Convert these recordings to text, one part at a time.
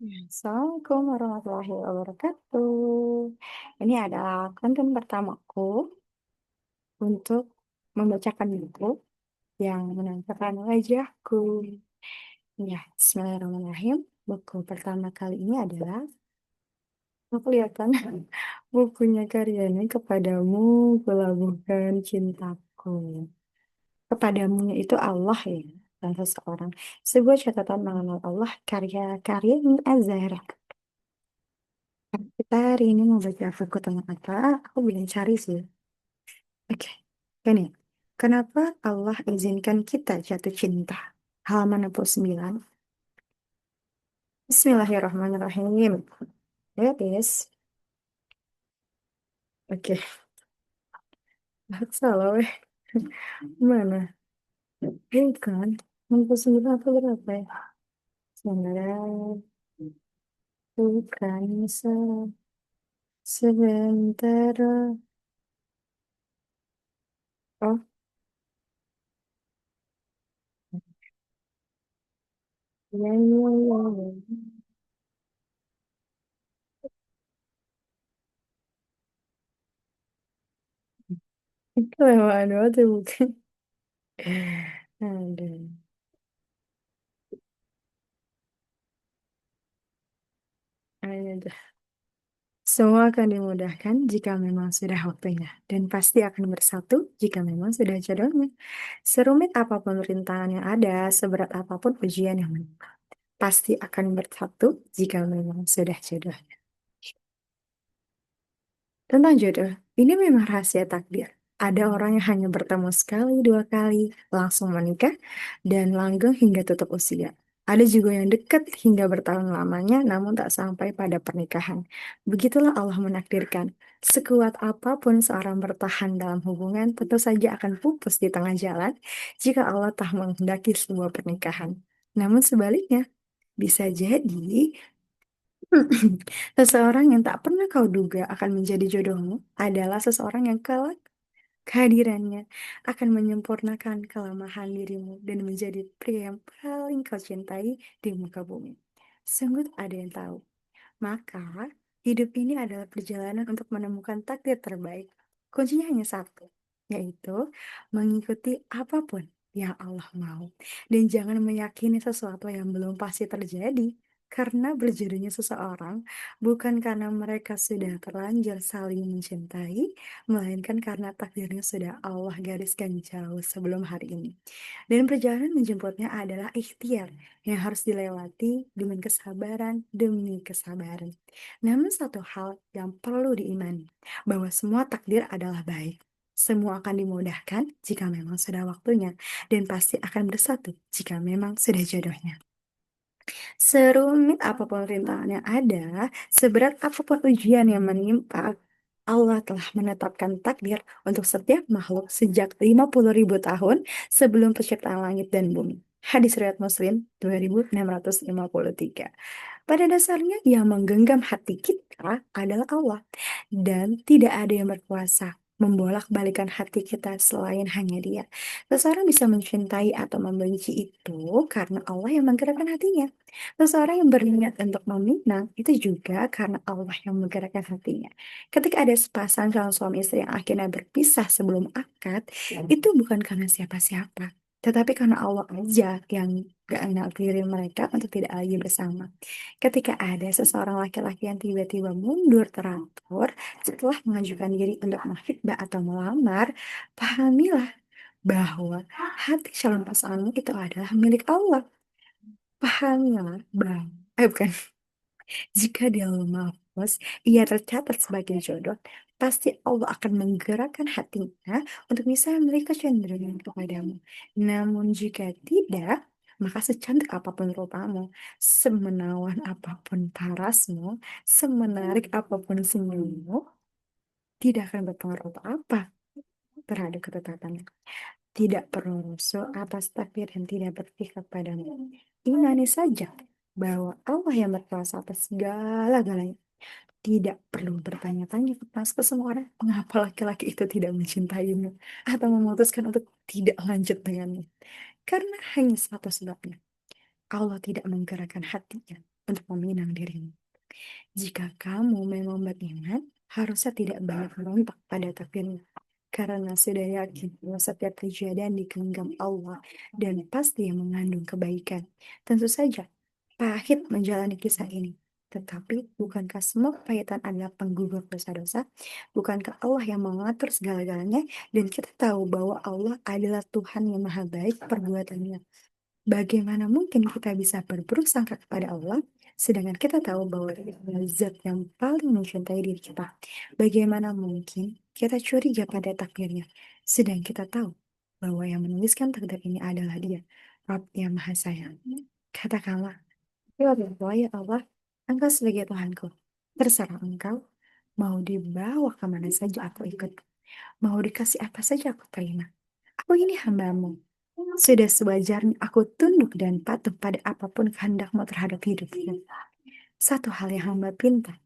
Assalamualaikum warahmatullahi wabarakatuh. Ini adalah konten pertamaku untuk membacakan buku yang menampilkan wajahku. Ya, Bismillahirrahmanirrahim. Buku pertama kali ini adalah aku kelihatan bukunya Karyani kepadamu kulabuhkan cintaku. Kepadamunya itu Allah ya, dan seseorang. Sebuah catatan mengenal Allah karya Karyani Azhar. Kita hari ini mau baca buku tentang apa? Aku belum cari sih. Oke, ini. Kenapa Allah izinkan kita jatuh cinta? Halaman 69. Bismillahirrahmanirrahim. Ya, guys. Oke, salah weh. Mana? Ini kan. 69 atau berapa ya? Sebentar. Bukan sebentar. Oh, ya, ya, ya, ya. Itu lewat banget ya, bukan? Aduh. Ayo. Semua akan dimudahkan jika memang sudah waktunya, dan pasti akan bersatu jika memang sudah jodohnya. Serumit apapun rintangan yang ada, seberat apapun ujian yang menimpa, pasti akan bersatu jika memang sudah jodohnya. Tentang jodoh, ini memang rahasia takdir. Ada orang yang hanya bertemu sekali, dua kali, langsung menikah, dan langgeng hingga tutup usia. Ada juga yang dekat hingga bertahun lamanya, namun tak sampai pada pernikahan. Begitulah Allah menakdirkan. Sekuat apapun seorang bertahan dalam hubungan, tentu saja akan pupus di tengah jalan jika Allah tak menghendaki sebuah pernikahan. Namun sebaliknya, bisa jadi seseorang yang tak pernah kau duga akan menjadi jodohmu adalah seseorang yang kelak kehadirannya akan menyempurnakan kelemahan dirimu dan menjadi pria yang paling kau cintai di muka bumi. Sungguh tak ada yang tahu. Maka, hidup ini adalah perjalanan untuk menemukan takdir terbaik. Kuncinya hanya satu, yaitu mengikuti apapun yang Allah mau. Dan jangan meyakini sesuatu yang belum pasti terjadi. Karena berjodohnya seseorang bukan karena mereka sudah terlanjur saling mencintai, melainkan karena takdirnya sudah Allah gariskan jauh sebelum hari ini. Dan perjalanan menjemputnya adalah ikhtiar yang harus dilewati dengan kesabaran demi kesabaran. Namun satu hal yang perlu diimani, bahwa semua takdir adalah baik. Semua akan dimudahkan jika memang sudah waktunya, dan pasti akan bersatu jika memang sudah jodohnya. Serumit apapun rintangan yang ada, seberat apapun ujian yang menimpa, Allah telah menetapkan takdir untuk setiap makhluk sejak 50.000 tahun sebelum penciptaan langit dan bumi. Hadis riwayat Muslim 2653. Pada dasarnya yang menggenggam hati kita adalah Allah, dan tidak ada yang berkuasa membolak-balikan hati kita selain hanya Dia. Seseorang bisa mencintai atau membenci itu karena Allah yang menggerakkan hatinya. Seseorang yang berniat untuk meminang itu juga karena Allah yang menggerakkan hatinya. Ketika ada sepasang calon suami istri yang akhirnya berpisah sebelum akad, itu bukan karena siapa-siapa, tetapi karena Allah aja yang gak nakdirin mereka untuk tidak lagi bersama. Ketika ada seseorang laki-laki yang tiba-tiba mundur teratur setelah mengajukan diri untuk menghitbah atau melamar, pahamilah bahwa hati calon pasanganmu itu adalah milik Allah. Pahamilah bahwa, bukan, jika di Allah mahfuz ia tercatat sebagai jodoh, pasti Allah akan menggerakkan hatinya untuk bisa memiliki kecenderungan kepadamu. Namun jika tidak, maka secantik apapun rupamu, semenawan apapun parasmu, semenarik apapun senyummu, tidak akan berpengaruh apa-apa terhadap ketetapannya. Tidak perlu rusuh atas takdir yang tidak berpihak padamu. Imani saja bahwa Allah yang berkuasa atas segala-galanya. Tidak perlu bertanya-tanya ke semua orang mengapa laki-laki itu tidak mencintaimu atau memutuskan untuk tidak lanjut denganmu. Karena hanya satu sebabnya. Allah tidak menggerakkan hatinya untuk meminang dirimu. Jika kamu memang beriman, harusnya tidak banyak merontak pada takdirmu. Karena sudah yakin bahwa setiap kejadian digenggam Allah dan pasti yang mengandung kebaikan. Tentu saja, pahit menjalani kisah ini. Tetapi, bukankah semua kepahitan adalah penggugur dosa-dosa? Bukankah Allah yang mengatur segala-galanya? Dan kita tahu bahwa Allah adalah Tuhan yang maha baik perbuatannya. Bagaimana mungkin kita bisa berburuk sangka kepada Allah, sedangkan kita tahu bahwa Dia adalah zat yang paling mencintai diri kita? Bagaimana mungkin kita curiga pada takdirnya, sedang kita tahu bahwa yang menuliskan takdir ini adalah Dia, Rabb yang Maha Sayang. Katakanlah, ya Allah, ya Allah, Engkau sebagai Tuhanku. Terserah Engkau, mau dibawa kemana saja aku ikut, mau dikasih apa saja aku terima. Aku ini hambamu. Sudah sewajarnya aku tunduk dan patuh pada apapun kehendakmu terhadap hidupku. Satu hal yang hamba pinta,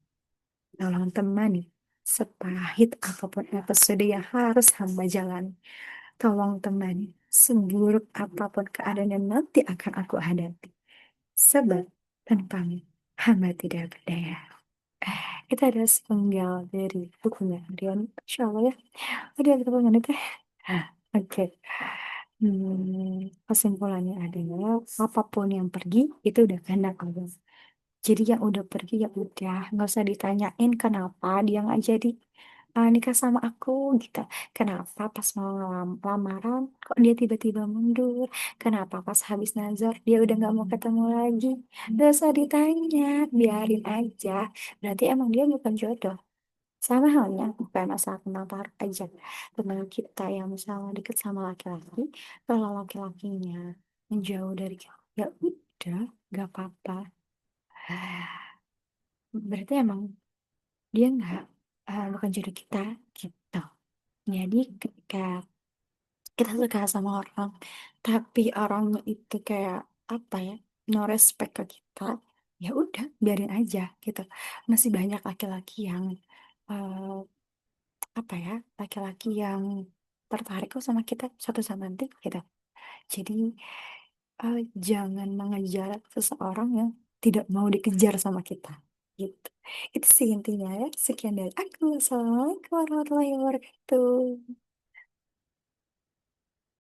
tolong temani. Sepahit apapun episode yang harus hamba jalani. Tolong temani. Seburuk apapun keadaan yang nanti akan aku hadapi. Sebab tanpamu, hamba tidak berdaya. Itu ada sepenggal dari bukunya Rian. Insya Allah ya. Udah berapa menit ya? Oke. Kesimpulannya adalah apapun yang pergi itu udah kehendak Allah. Jadi yang udah pergi ya udah, nggak usah ditanyain kenapa dia nggak jadi nikah sama aku gitu. Kenapa pas mau lamaran kok dia tiba-tiba mundur? Kenapa pas habis nazar dia udah nggak mau ketemu lagi? Nggak usah ditanya, biarin aja. Berarti emang dia bukan jodoh. Sama halnya, bukan masalah tentang taruh aja. Tentang kita yang misalnya deket sama laki-laki, kalau laki-lakinya menjauh dari kita, ya udah, gak apa-apa. Berarti emang dia nggak, bukan jodoh kita, gitu. Jadi ketika kita suka sama orang, tapi orangnya itu kayak apa ya, no respect ke kita, ya udah, biarin aja gitu. Masih banyak laki-laki yang eh, apa ya, laki-laki yang tertarik kok sama kita satu sama nanti gitu. Jadi jangan mengejar seseorang yang tidak mau dikejar sama kita gitu. Itu sih intinya ya. Sekian dari aku. Assalamualaikum warahmatullahi wabarakatuh.